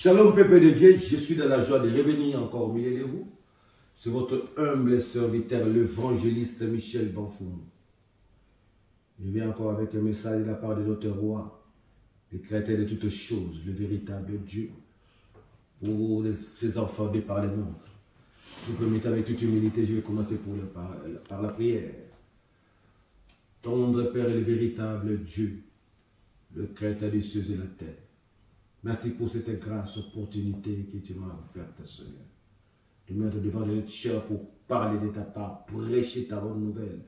Shalom, peuple de Dieu, je suis dans la joie de revenir encore au milieu de vous. C'est votre humble serviteur, l'évangéliste Michel Banfoum. Je viens encore avec un message de la part de notre roi, le créateur de toutes choses, le véritable Dieu, pour ses enfants de par le monde. Si vous permettez avec toute humilité, je vais commencer par la prière. Tendre Père, le véritable Dieu, le créateur des cieux et de la terre. Merci pour cette grâce, opportunité que tu m'as offerte, Seigneur. De mettre devant cette chair pour parler de ta part, prêcher ta bonne nouvelle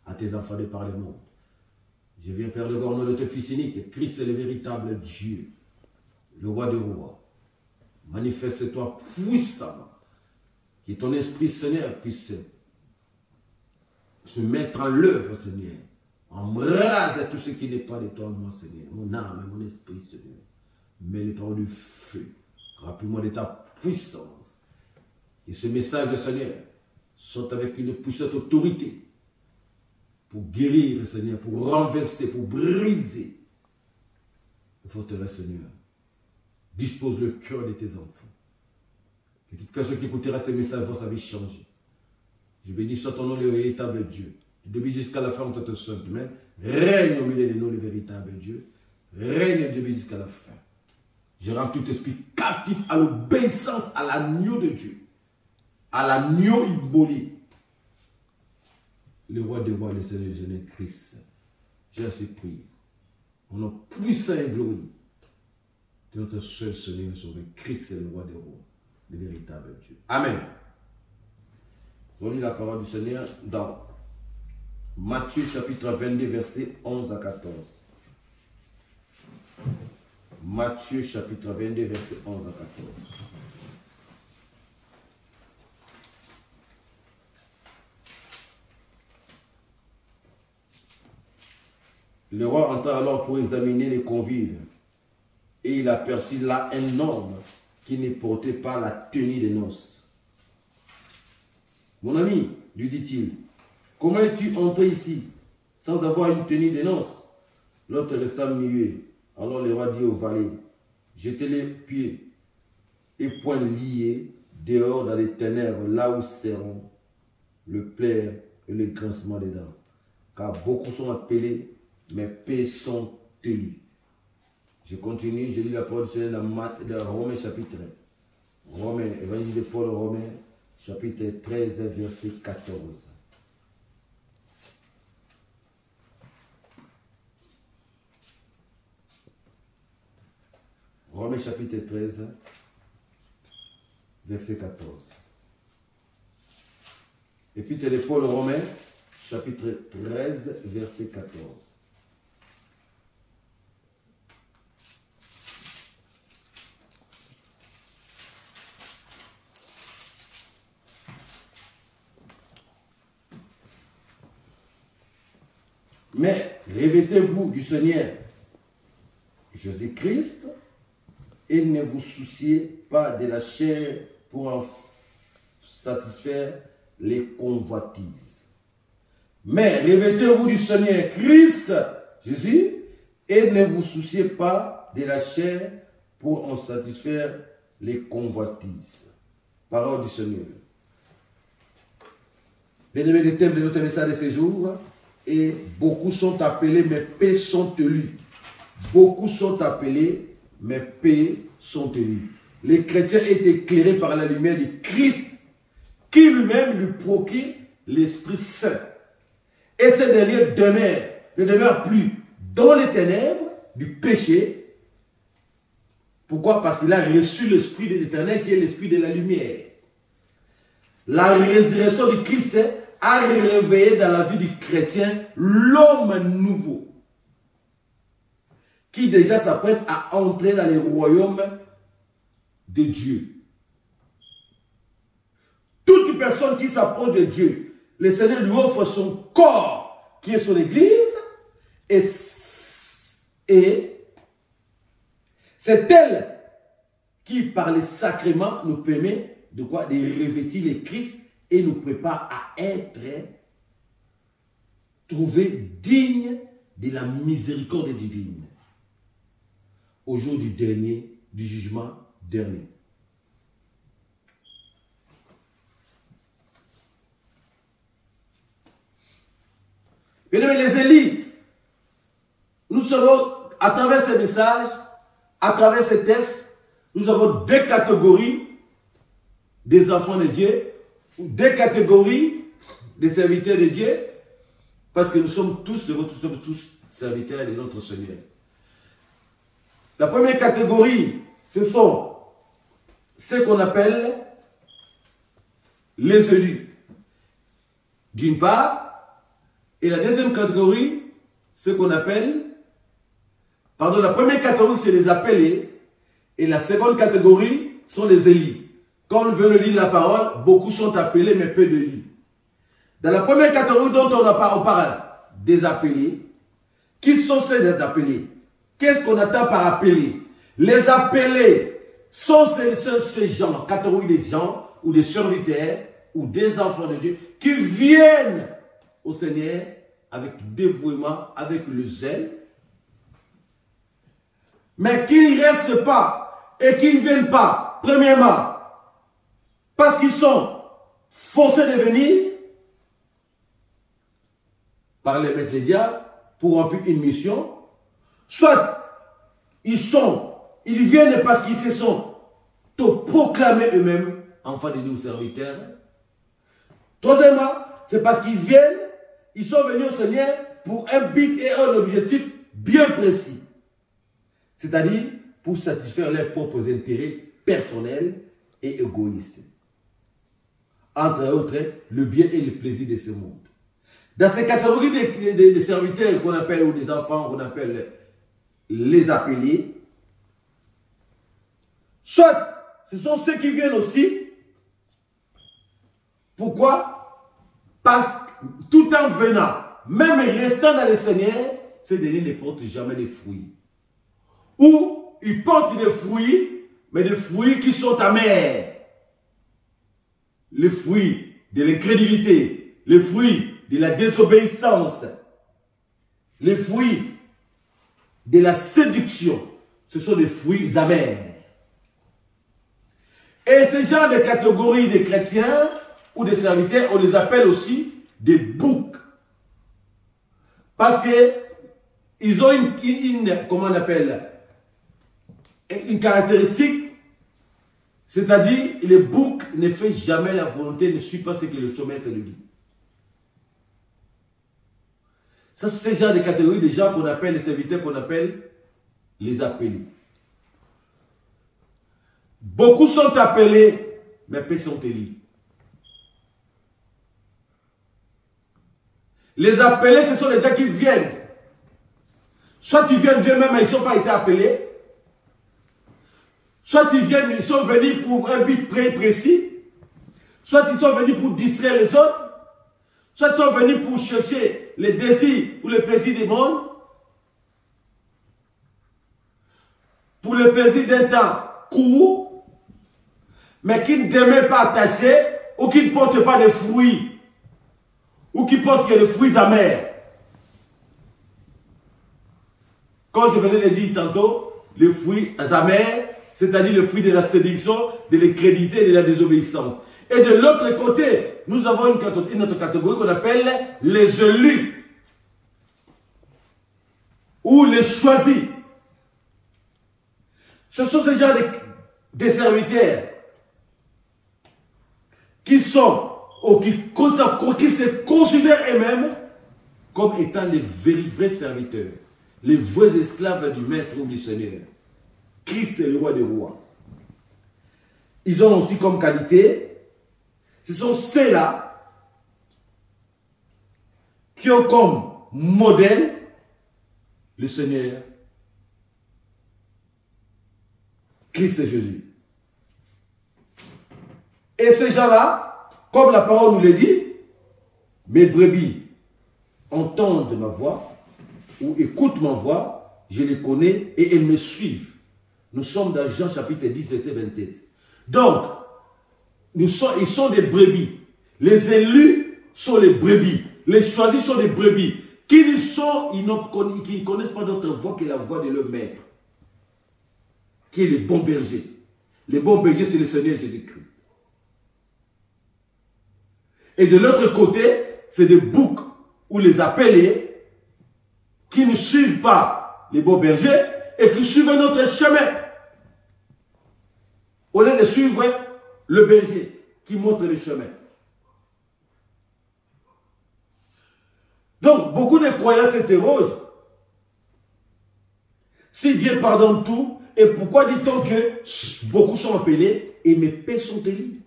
à tes enfants de par le monde. Je viens, Père de Gorno, de ton Fils unique, Christ est le véritable Dieu, le roi des rois. Manifeste-toi puissamment, que ton esprit, Seigneur, puisse se mettre en l'œuvre, Seigneur. Embrase tout ce qui n'est pas de toi, moi, Seigneur. Mon âme et mon esprit, Seigneur. Mets les paroles du feu. Rappelle-moi de ta puissance. Et ce message, Seigneur, soit avec une puissante autorité pour guérir, Seigneur, pour renverser, pour briser le forteresse, Seigneur. Dispose le cœur de tes enfants. Que toute personne qui écoutera ce message voit sa vie changer. Je bénis soit ton nom, le véritable Dieu. Depuis jusqu'à la fin, on te sainte main. Règne au milieu de nous, le véritable Dieu. Règne depuis jusqu'à la fin. Je rends tout esprit captif à l'obéissance à l'agneau de Dieu. À l'agneau immolé. Le roi des rois, le Seigneur de Jésus Christ. J'ai ainsi prié. Au nom puissant et glorieux de notre seul Seigneur et Sauveur. Christ est le roi des rois. Le véritable Dieu. Amen. On lit la parole du Seigneur dans Matthieu chapitre 22, versets 11 à 14. Matthieu chapitre 22, versets 11 à 14. Le roi entra alors pour examiner les convives, et il aperçut là un homme qui ne portait pas la tenue des noces. Mon ami, lui dit-il, comment es-tu entré ici sans avoir une tenue des noces? L'autre resta muet. Alors le roi dit au valet, jetez les pieds et poings liés dehors dans les ténèbres, là où seront le pleur et le grincement des dents. Car beaucoup sont appelés, mais peu sont élus. Je continue, je lis la parole du Seigneur dans Romains chapitre 1. Romains, évangile de Paul, Romains chapitre 13, verset 14. Romains chapitre 13, verset 14. Épître de Paul, Romains chapitre 13, verset 14. Mais revêtez-vous du Seigneur Jésus-Christ et ne vous souciez pas de la chair pour en satisfaire les convoitises. Mais revêtez-vous du Seigneur Christ Jésus et ne vous souciez pas de la chair pour en satisfaire les convoitises. Parole du Seigneur. Bien-aimés, le thème de notre message de ce jour, et beaucoup sont appelés, mais peu sont élus. Beaucoup sont appelés, mais peu sont élus. Les chrétiens est éclairé par la lumière du Christ, qui lui-même lui procure l'Esprit Saint. Et ce dernier ne demeure plus dans les ténèbres du péché. Pourquoi? Parce qu'il a reçu l'Esprit de l'Éternel, qui est l'Esprit de la lumière. La résurrection du Christ a réveillé dans la vie du chrétien l'homme nouveau, qui déjà s'apprête à entrer dans le royaume de Dieu. Toute personne qui s'approche de Dieu, le Seigneur lui offre son corps, qui est son église, et c'est elle qui, par les sacrements, nous permet de quoi? De revêtir le Christ et nous prépare à être trouvés dignes de la miséricorde divine. Au jour du dernier, du jugement dernier. Bien aimé, les Élis, nous savons, à travers ces messages, à travers ces tests, nous avons deux catégories des enfants de Dieu, ou deux catégories des serviteurs de Dieu, parce que nous sommes tous serviteurs de notre Seigneur. La première catégorie, ce sont ceux qu'on appelle les élus, d'une part, et la deuxième catégorie, ce qu'on appelle, pardon, la première catégorie, c'est les appelés, et la seconde catégorie sont les élus. Quand on veut lire la parole, beaucoup sont appelés, mais peu de lits. Dans la première catégorie dont on parle des appelés, qui sont ces appelés? Qu'est-ce qu'on attend par appelés? Les appelés sont ces gens, catégorie des gens, ou des serviteurs, ou des enfants de Dieu, qui viennent au Seigneur avec dévouement, avec le zèle, mais qui ne restent pas et qui ne viennent pas, premièrement, parce qu'ils sont forcés de venir par les maîtres diables pour remplir une mission, soit ils viennent parce qu'ils se sont proclamés eux-mêmes enfants de Dieu ou serviteurs. Troisièmement, c'est parce qu'ils viennent, ils sont venus au Seigneur pour un but et un objectif bien précis. C'est-à-dire pour satisfaire leurs propres intérêts personnels et égoïstes. Entre autres, le bien et le plaisir de ce monde. Dans ces catégories de serviteurs qu'on appelle, ou des enfants qu'on appelle les appelés, soit ce sont ceux qui viennent aussi. Pourquoi? Parce que tout en venant, même restant dans le Seigneur, ces derniers ne portent jamais de fruits. Ou ils portent des fruits, mais des fruits qui sont amers. Les fruits de l'incrédulité, les fruits de la désobéissance, les fruits de la séduction, ce sont des fruits amers. Et ce genre de catégorie de chrétiens ou de serviteurs, on les appelle aussi des boucs. Parce que ils ont comment on appelle, une caractéristique, c'est-à-dire le bouc ne fait jamais la volonté, ne suit pas ce que le maître lui dit. Ça, c'est ce genre de catégorie de gens qu'on appelle les serviteurs, qu'on appelle les appelés. Beaucoup sont appelés, mais peu sont élus. Les appelés, ce sont les gens qui viennent. Soit ils viennent d'eux-mêmes, mais ils n'ont pas été appelés. Soit ils sont venus pour un but précis. Soit ils sont venus pour distraire les autres. Soit ils sont venus pour chercher les désirs ou les plaisirs du monde. Pour le plaisir d'un temps court, mais qui ne demeure pas attaché ou qui ne porte pas de fruits. Ou qui porte que des fruits amers. Comme je venais de dire tantôt, les fruits amers, c'est-à-dire le fruit de la séduction, de l'incrédulité et de la désobéissance. Et de l'autre côté, nous avons une autre catégorie qu'on appelle les élus. Ou les choisis. Ce sont ces gens de serviteurs qui sont, ou qui se considèrent eux-mêmes comme étant les vrais serviteurs, les vrais esclaves du maître ou du Seigneur. Christ est le roi des rois. Ils ont aussi comme qualité, ce sont ceux-là qui ont comme modèle le Seigneur, Christ et Jésus. Et ces gens-là, comme la parole nous le dit, mes brebis entendent ma voix ou écoutent ma voix, je les connais et elles me suivent. Nous sommes dans Jean chapitre 10, verset 27. Donc, ils sont des brebis. Les élus sont les brebis. Les choisis sont des brebis. Qui ne connaissent pas d'autre voix que la voix de leur maître, qui est le bon berger. Le bon berger, c'est le Seigneur Jésus-Christ. Et de l'autre côté, c'est des boucs ou les appelés qui ne suivent pas les bons bergers et qui suivent notre chemin. Au lieu de suivre le berger qui montre le chemin. Donc, beaucoup de croyants s'interrogent. Si Dieu pardonne tout, et pourquoi dit-on que beaucoup sont appelés et mes paix sont élus?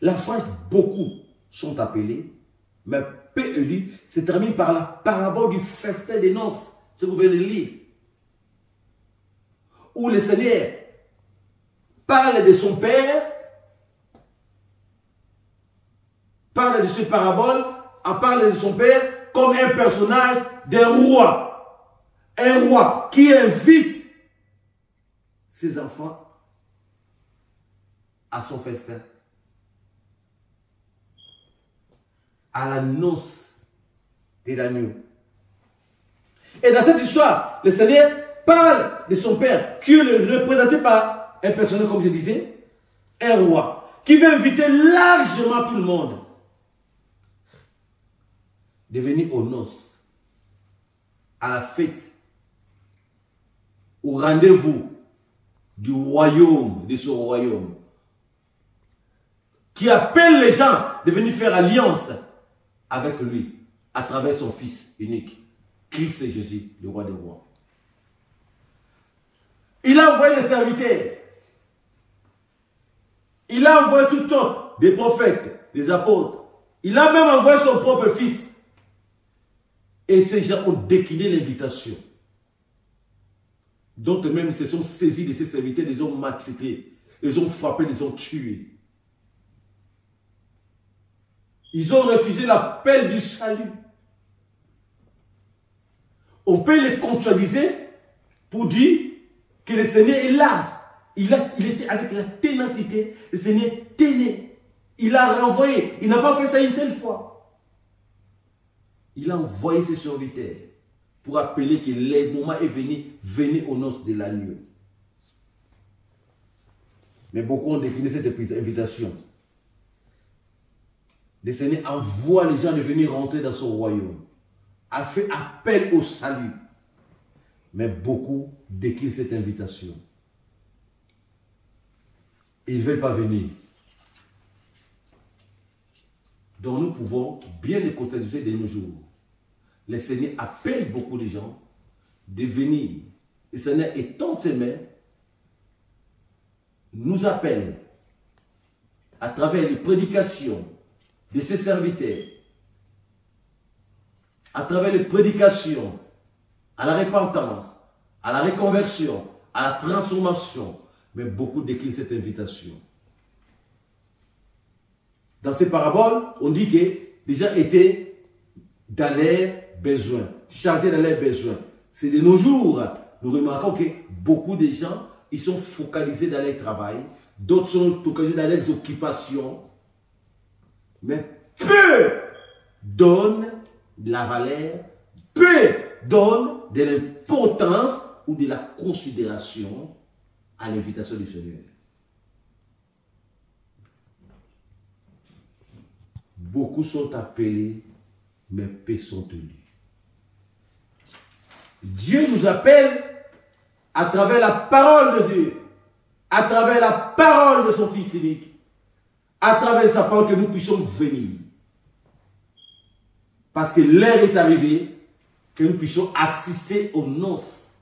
La phrase beaucoup sont appelés, mais peu élus se termine par la parabole du festin des noces, si vous venez de lire, où le Seigneur parle de son Père, parle de cette parabole, parle de son Père comme un personnage d'un roi. Un roi qui invite ses enfants à son festin, à la noce de l'agneau. Et dans cette histoire, le Seigneur parle de son Père, qui est représenté par un personnage, comme je disais, un roi, qui veut inviter largement tout le monde de venir aux noces, à la fête, au rendez-vous du royaume, de ce royaume, qui appelle les gens de venir faire alliance avec lui, à travers son Fils unique, Christ et Jésus, le roi des rois. Il a envoyé les serviteurs. Il a envoyé toutes sortes des prophètes, des apôtres. Il a même envoyé son propre Fils. Et ces gens ont décliné l'invitation. D'autres même se sont saisis de ces serviteurs, les ont maltraités, les ont frappés, les ont tués. Ils ont refusé l'appel du salut. On peut les contredire pour dire que le Seigneur est là. Il était avec la ténacité. Le Seigneur tenait. Il a renvoyé. Il n'a pas fait ça une seule fois. Il a envoyé ses serviteurs pour appeler que le moment est venu, venez aux noces de l'agneau. Mais beaucoup ont décliné cette invitation. Le Seigneur envoie les gens de venir rentrer dans son royaume, a fait appel au salut. Mais beaucoup déclinent cette invitation. Ils ne veulent pas venir. Donc nous pouvons bien les contextualiser de nos jours. Le Seigneur appelle beaucoup de gens de venir. Le Seigneur étend ses mains, nous appelle à travers les prédications de ses serviteurs, à travers les prédications à la repentance, à la reconversion, à la transformation. Mais beaucoup déclinent cette invitation. Dans ces paraboles, on dit que les gens étaient dans leurs besoins, chargés dans leurs besoins. C'est de nos jours, nous remarquons que beaucoup de gens, ils sont focalisés dans leur travail, d'autres sont focalisés dans leurs occupations, mais peu donnent de la valeur, peu donnent de l'importance ou de la considération à l'invitation du Seigneur. Beaucoup sont appelés, mais peu sont tenus. Dieu nous appelle à travers la parole de Dieu, à travers la parole de son Fils unique, à travers sa parole que nous puissions venir. Parce que l'heure est arrivée que nous puissions assister aux noces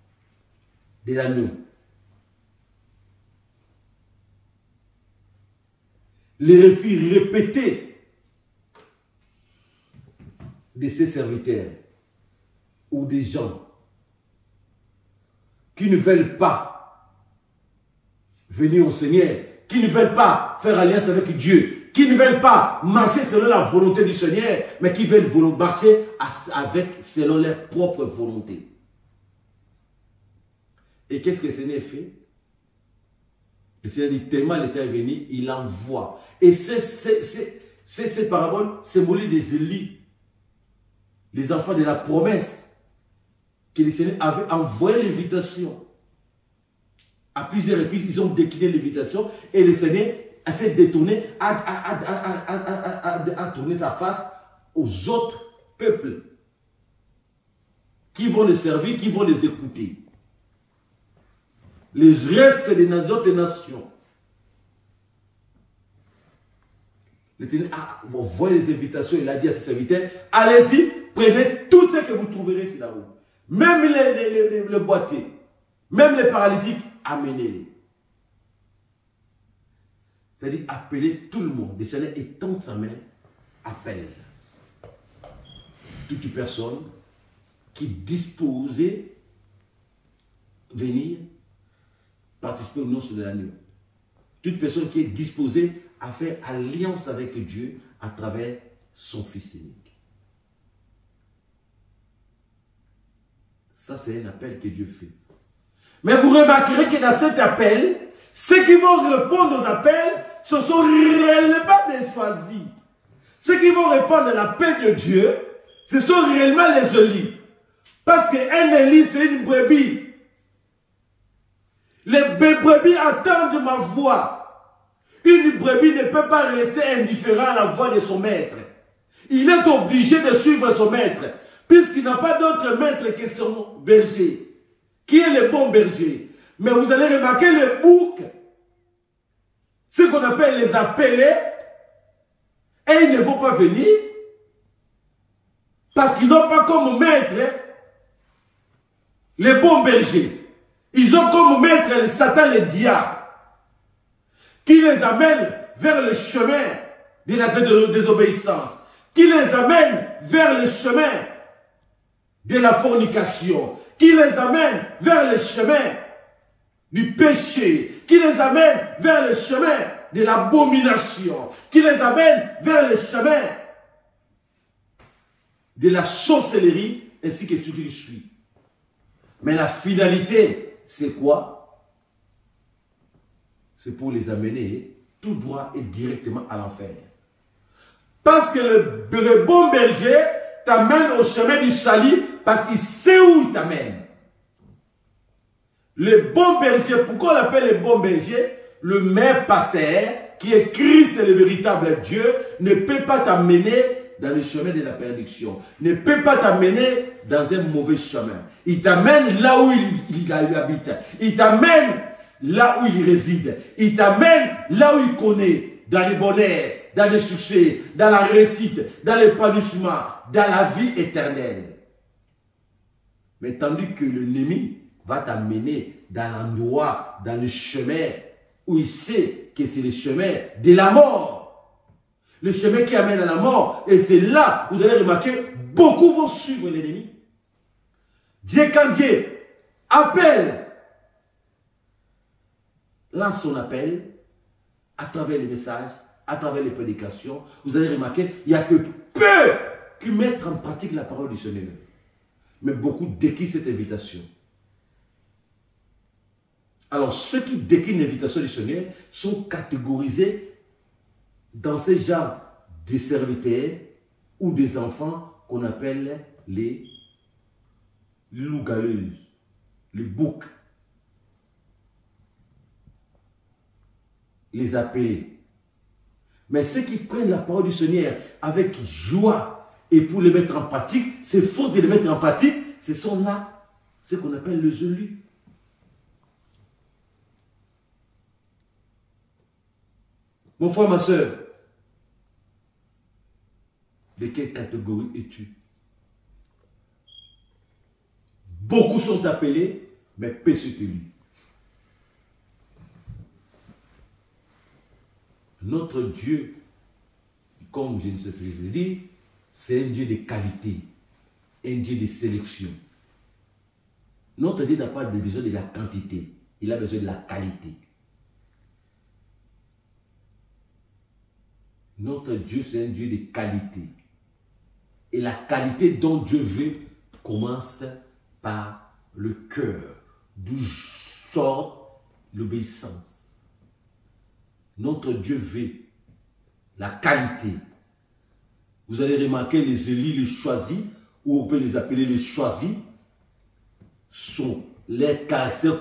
de l'agneau. Les refus répétés de ses serviteurs ou des gens qui ne veulent pas venir au Seigneur, qui ne veulent pas faire alliance avec Dieu, qui ne veulent pas marcher selon la volonté du Seigneur, mais qui veulent marcher selon leur propre volonté. Et qu'est-ce que le Seigneur fait? Le Seigneur dit tellement l'État est venu, il envoie. Et ces paraboles symbolisent les élus, les enfants de la promesse, que le Seigneur avait envoyé l'invitation À plusieurs reprises, ils ont décliné l'invitation et le Seigneur essaie de détourner, à tourner sa face aux autres peuples qui vont les servir, qui vont les écouter. Les restes des autres nations. Le Seigneur voit les invitations, il a dit à ses serviteurs, allez-y, prenez tout ce que vous trouverez ici là-haut. Même les boiteux, même les paralytiques, amenez-les. C'est-à-dire appeler tout le monde. Le Seigneur étend sa main, appelle toute personne qui est disposée à venir participer au noces de l'agneau. Toute personne qui est disposée à faire alliance avec Dieu à travers son Fils unique. Ça, c'est un appel que Dieu fait. Mais vous remarquerez que dans cet appel, ceux qui vont répondre aux appels, ce sont réellement des choisis. Ceux qui vont répondre à l'appel de Dieu, ce sont réellement les élus. Parce qu'un élu, c'est une brebis. Les brebis attendent ma voix. Une brebis ne peut pas rester indifférent à la voix de son maître. Il est obligé de suivre son maître, puisqu'il n'a pas d'autre maître que son berger, qui est le bon berger. Mais vous allez remarquer les boucs, ce qu'on appelle les appelés, et ils ne vont pas venir, parce qu'ils n'ont pas comme maître les bons bergers. Ils ont comme maître le Satan, le diable, qui les amène vers le chemin de la désobéissance, qui les amène vers le chemin de la fornication, qui les amène vers le chemin du péché, qui les amène vers le chemin de l'abomination, qui les amène vers le chemin de la sorcellerie, ainsi que ce qui suit. Mais la finalité, c'est quoi? C'est pour les amener tout droit et directement à l'enfer. Parce que le bon berger t'amène au chemin du salut parce qu'il sait où il t'amène. Le bon berger, pourquoi on l'appelle le bon berger? Le maire pasteur, qui est Christ, le véritable Dieu, ne peut pas t'amener dans le chemin de la perdition, ne peut pas t'amener dans un mauvais chemin. Il t'amène là où il habite. Il t'amène là où il réside. Il t'amène là où il connaît, dans les bonheurs, dans les succès, dans la réussite, dans l'épanouissement, dans la vie éternelle. Mais tandis que l'ennemi va t'amener dans l'endroit, dans le chemin où il sait que c'est le chemin de la mort. Le chemin qui amène à la mort. Et c'est là, vous allez remarquer, beaucoup vont suivre l'ennemi. Dieu, quand Dieu appelle, lance son appel, à travers les messages, à travers les prédications, vous allez remarquer, il n'y a que peu qui mettent en pratique la parole du Seigneur. Mais beaucoup déclinent cette invitation. Alors, ceux qui déclinent l'invitation du Seigneur sont catégorisés dans ces genres de serviteurs ou des enfants qu'on appelle les loup-galeuses, les boucs, les appelés. Mais ceux qui prennent la parole du Seigneur avec joie et pour les mettre en pratique, c'est faute de les mettre en pratique, ce sont là ce qu'on appelle les élus. Mon frère, ma soeur, de quelle catégorie es-tu? Beaucoup sont appelés, mais peu sont élus. Notre Dieu, comme je ne sais pas ce que je dis, c'est un Dieu de qualité, un Dieu de sélection. Notre Dieu n'a pas besoin de la quantité, il a besoin de la qualité. Notre Dieu, c'est un Dieu de qualité. Et la qualité dont Dieu veut commence par le cœur, d'où sort l'obéissance. Notre Dieu veut la qualité. Vous allez remarquer les élus, les choisis, ou on peut les appeler les choisis, sont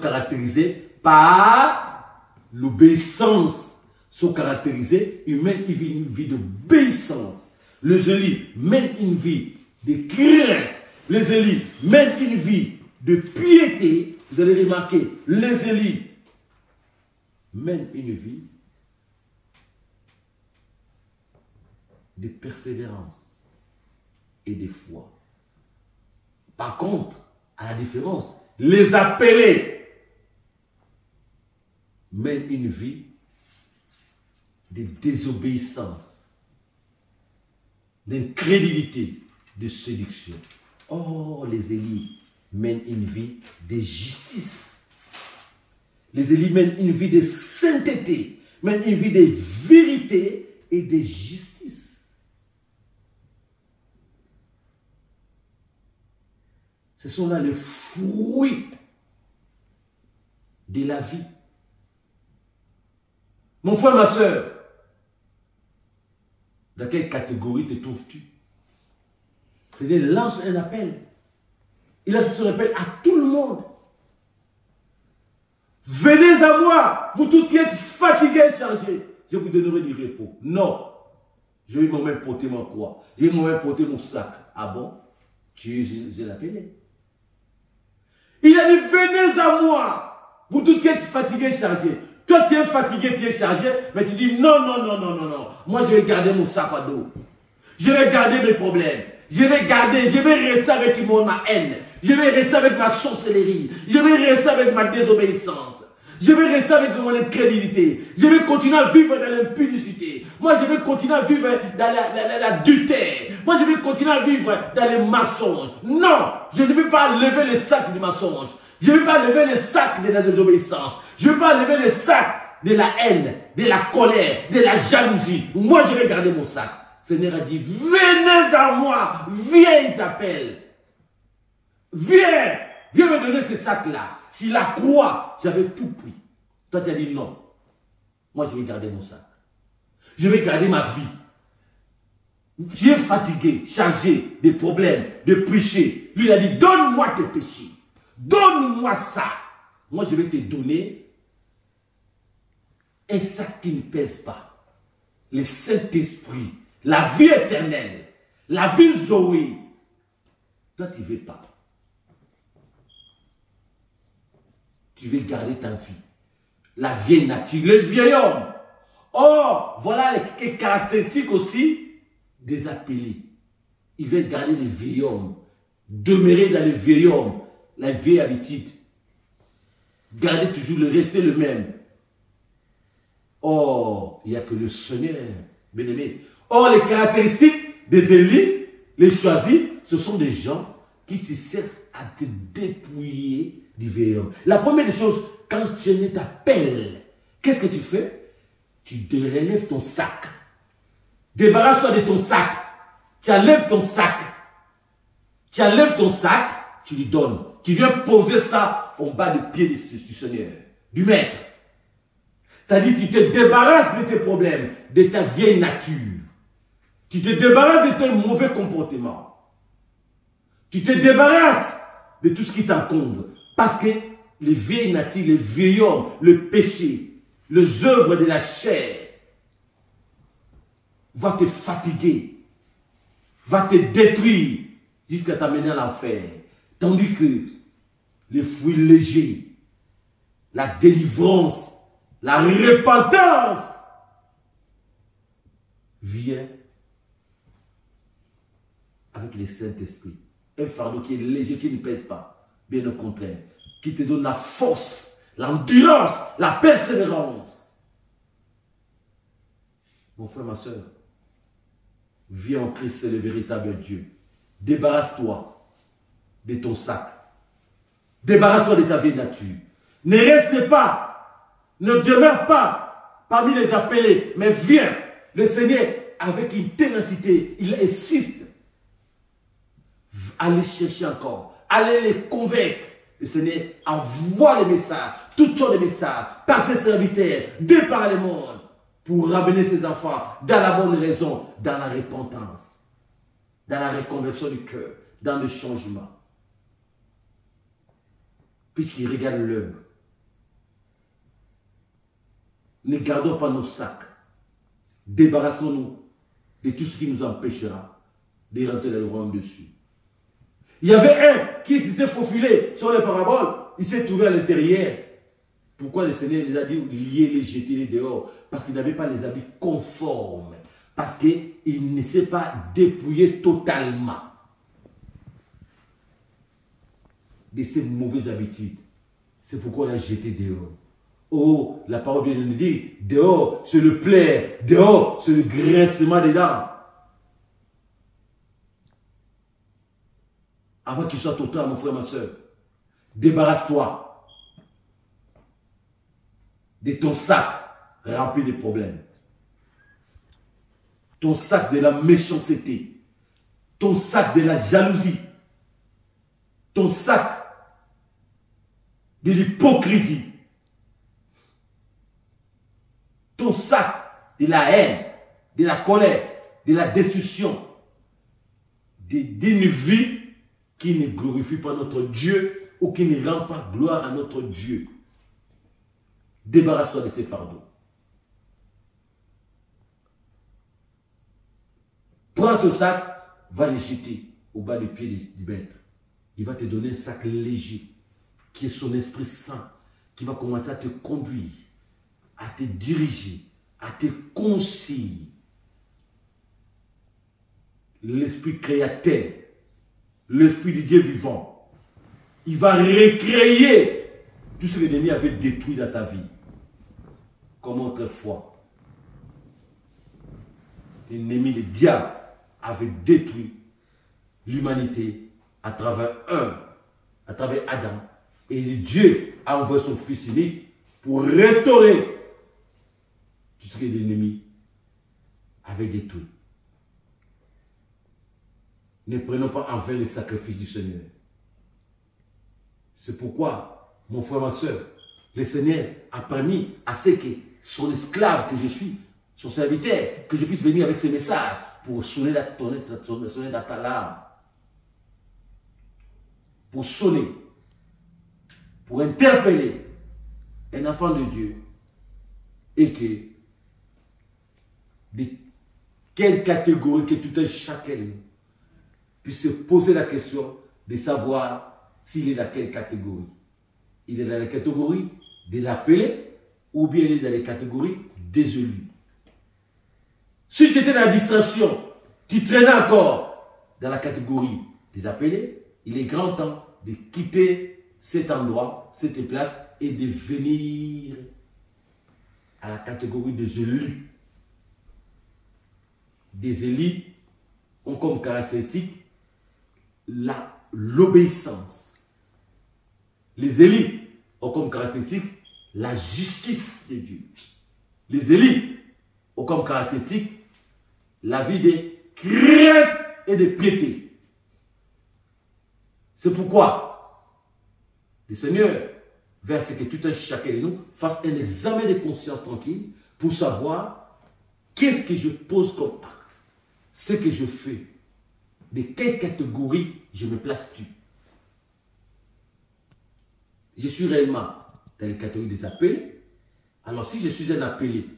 caractérisés par l'obéissance. Sont caractérisés, ils mènent une vie d'obéissance. Les Élis mènent une vie de crainte. Les Élis mènent une vie de piété. Vous allez remarquer, les Élis mènent une vie de persévérance et de foi. Par contre, à la différence, les appelés mènent une vie de désobéissance, d'incrédulité, de séduction. Oh, les Élis mènent une vie de justice. Les Élis mènent une vie de sainteté, mènent une vie de vérité et de justice. Ce sont là les fruits de la vie. Mon frère, ma soeur, dans quelle catégorie te trouves-tu? Seigneur lance un appel. Il lance son appel à tout le monde. Venez à moi, vous tous qui êtes fatigués et chargés, je vous donnerai du repos. Non, je vais moi-même porter ma croix. Je vais moi-même porter mon sac. Ah bon? Je l'appelais. Il a dit, venez à moi, vous tous qui êtes fatigués et chargés. Toi, tu es fatigué, tu es chargé, mais tu dis non, non, non, non, non, non. Moi, je vais garder mon sac à dos. Je vais garder mes problèmes. Je vais rester avec ma haine. Je vais rester avec ma sorcellerie. Je vais rester avec ma désobéissance. Je vais rester avec mon incrédulité. Je vais continuer à vivre dans l'impudicité. Moi, je vais continuer à vivre dans l'adultère. Moi, je vais continuer à vivre dans les mensonges. Non, je ne vais pas lever le sac du mensonge. Je ne vais pas lever le sac de la désobéissance. Je ne vais pas lever le sac de la haine, de la colère, de la jalousie. Moi, je vais garder mon sac. Le Seigneur a dit, venez à moi. Viens, il t'appelle. Viens. Viens me donner ce sac-là. Si la croix, j'avais tout pris. Toi, tu as dit non. Moi, je vais garder mon sac. Je vais garder ma vie. Tu es fatigué, chargé de problèmes, de péchés. Lui, il a dit, donne-moi tes péchés. Donne-moi ça. Moi, je vais te donner un sac qui ne pèse pas. Le Saint-Esprit, la vie éternelle, la vie Zoé. Toi, tu ne veux pas. Tu veux garder ta vie. La vieille nature, le vieil homme. Or, voilà les caractéristiques aussi des appelés. Ils veulent garder le vieil homme. Demeurer dans le vieil homme. La vieille habitude. Garder toujours le rester le même. Or, il n'y a que le Seigneur, bien-aimé. Or, les caractéristiques des élites, les choisis, ce sont des gens qui se cherchent à te dépouiller du vieil homme. La première des choses, quand le Seigneur t'appelle, qu'est-ce que tu fais? Tu relèves ton sac. Débarrasse-toi de ton sac. Tu enlèves ton sac. Tu enlèves ton sac, tu lui donnes. Tu viens poser ça en bas du pied du Seigneur, du Maître. C'est-à-dire tu te débarrasses de tes problèmes, de ta vieille nature. Tu te débarrasses de tes mauvais comportements. Tu te débarrasses de tout ce qui t'encombre. Parce que les vieilles natures, les vieils hommes, le péché, les œuvres de la chair, va te fatiguer, va te détruire jusqu'à t'amener à l'enfer. Tandis que les fruits légers, la délivrance, la repentance vient avec le Saint-Esprit. Un fardeau qui est léger, qui ne pèse pas. Bien au contraire, qui te donne la force, l'endurance, la persévérance. Mon frère, ma soeur, viens en Christ, c'est le véritable Dieu. Débarrasse-toi de ton sac. Débarrasse-toi de ta vieille nature. Ne reste pas, ne demeure pas parmi les appelés, mais viens. Le Seigneur, avec une ténacité, il insiste. Allez chercher encore. Allez les convaincre. Le Seigneur envoie les messages, toutes sortes de messages, par ses serviteurs, de par le monde, pour ramener ses enfants dans la bonne raison, dans la repentance, dans la reconversion du cœur, dans le changement. Puisqu'il regarde l'heure. Ne gardons pas nos sacs. Débarrassons-nous de tout ce qui nous empêchera de rentrer dans le royaume dessus. Il y avait un qui s'était faufilé sur les paraboles. Il s'est trouvé à l'intérieur. Pourquoi le Seigneur les a dit lier, les jeter les dehors? Parce qu'il n'avait pas les habits conformes. Parce qu'il ne s'est pas dépouillé totalement de ses mauvaises habitudes. C'est pourquoi on l'a jeté dehors. Oh, la parole de Dieu nous dit, dehors, c'est le plaire, dehors, c'est le grincement des dents. Avant qu'il soit total, mon frère, ma soeur, débarrasse-toi de ton sac rempli de problèmes. Ton sac de la méchanceté. Ton sac de la jalousie. Ton sac de l'hypocrisie. Ton sac de la haine, de la colère, de la destruction, d'une vie qui ne glorifie pas notre Dieu ou qui ne rend pas gloire à notre Dieu. Débarrasse-toi de ces fardeaux. Prends ton sac, va le jeter au bas du pied du maître. Il va te donner un sac léger, qui est son Esprit Saint, qui va commencer à te conduire, à te diriger, à te conseiller. L'Esprit créateur, l'Esprit du Dieu vivant, il va recréer tout ce que l'ennemi avait détruit dans ta vie. Comme autrefois, l'ennemi, le diable, avait détruit l'humanité à travers Adam. Et Dieu a envoyé son Fils unique pour restaurer tout ce que l'ennemi avait détruit. Ne prenons pas en vain le sacrifice du Seigneur. C'est pourquoi, mon frère, ma soeur, le Seigneur a permis à ce que son esclave que je suis, son serviteur, que je puisse venir avec ses messages pour sonner dans ta larme, pour sonner, pour interpeller un enfant de Dieu, et que de quelle catégorie que tout un chacun puisse se poser la question de savoir s'il est dans quelle catégorie. Il est dans la catégorie des appelés ou bien il est dans la catégorie des élus. Si tu étais dans la distraction, tu traînais encore dans la catégorie des appelés, il est grand temps de quitter cet endroit, cette place et de venir à la catégorie des élus. Des élus ont comme caractéristique l'obéissance. Les élus ont comme caractéristique la justice de Dieu. Les élus ont comme caractéristique la vie de crainte et de piété. C'est pourquoi le Seigneur veut que tout un chacun de nous fasse un examen de conscience tranquille pour savoir qu'est-ce que je pose comme acte, ce que je fais, de quelle catégorie je me place-tu. Je suis réellement dans les catégories des appelés. Alors si je suis un appelé,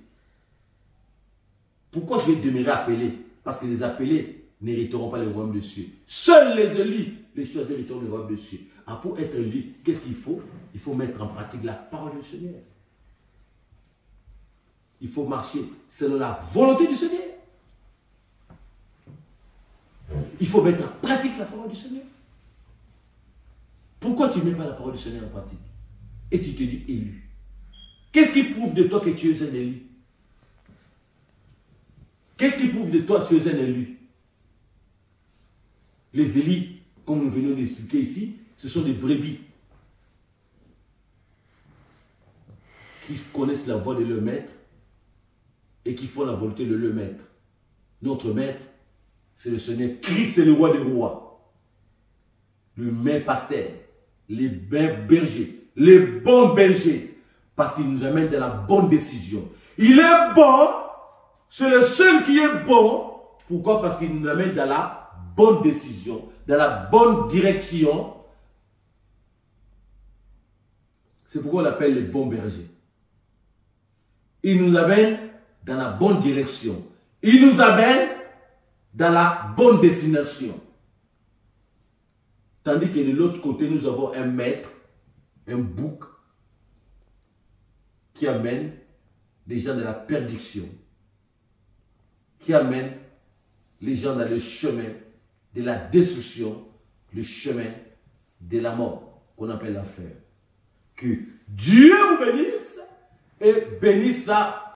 pourquoi je vais demeurer appelé? Parce que les appelés n'hériteront pas le royaume de cieux. Seuls les élus, les choses hériteront le royaume de cieux. Alors pour être élu, qu'est-ce qu'il faut? Il faut mettre en pratique la parole du Seigneur. Il faut marcher selon la volonté du Seigneur. Il faut mettre en pratique la parole du Seigneur. Pourquoi tu ne mets pas la parole du Seigneur en pratique? Et tu te dis élu. Qu'est-ce qui prouve de toi que tu es un élu? Qu'est-ce qui prouve de toi que tu es un élu? Les élus, comme nous venons d'expliquer ici, ce sont des brebis qui connaissent la voix de leur maître et qui font la volonté de leur maître. Notre maître, c'est le Seigneur Christ, c'est le roi des rois. Le maître pasteur, les bergers, les bons bergers, parce qu'il nous amène dans la bonne décision. Il est bon, c'est le seul qui est bon. Pourquoi? Parce qu'il nous amène dans la bonne décision, dans la bonne direction. C'est pourquoi on l'appelle les bons bergers. il nous amène dans la bonne direction. Il nous amène dans la bonne destination. Tandis que de l'autre côté, nous avons un maître, un bouc, qui amène les gens dans la perdition, qui amène les gens dans le chemin de la destruction, le chemin de la mort, qu'on appelle l'enfer. Que Dieu vous bénisse et bénisse sa